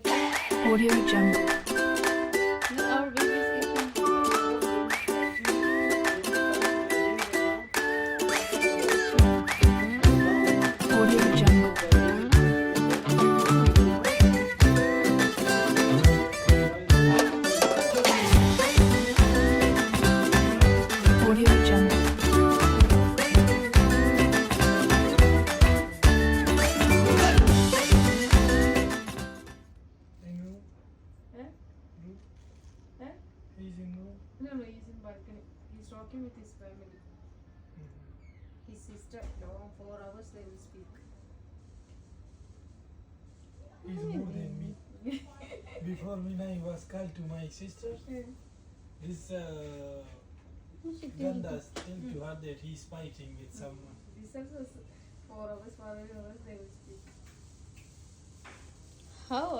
Audio Jungle. Our baby is eating. Audio Jungle. Audio Jungle. Eh? Eh? He's in room. No, he's in balcony. He's talking with his family. His sister, long 4 hours they will speak. He's more than me. Before when I was called to my sister, this Gandas tell to her that he's fighting with someone. This also 4 hours, 5 hours they will speak. How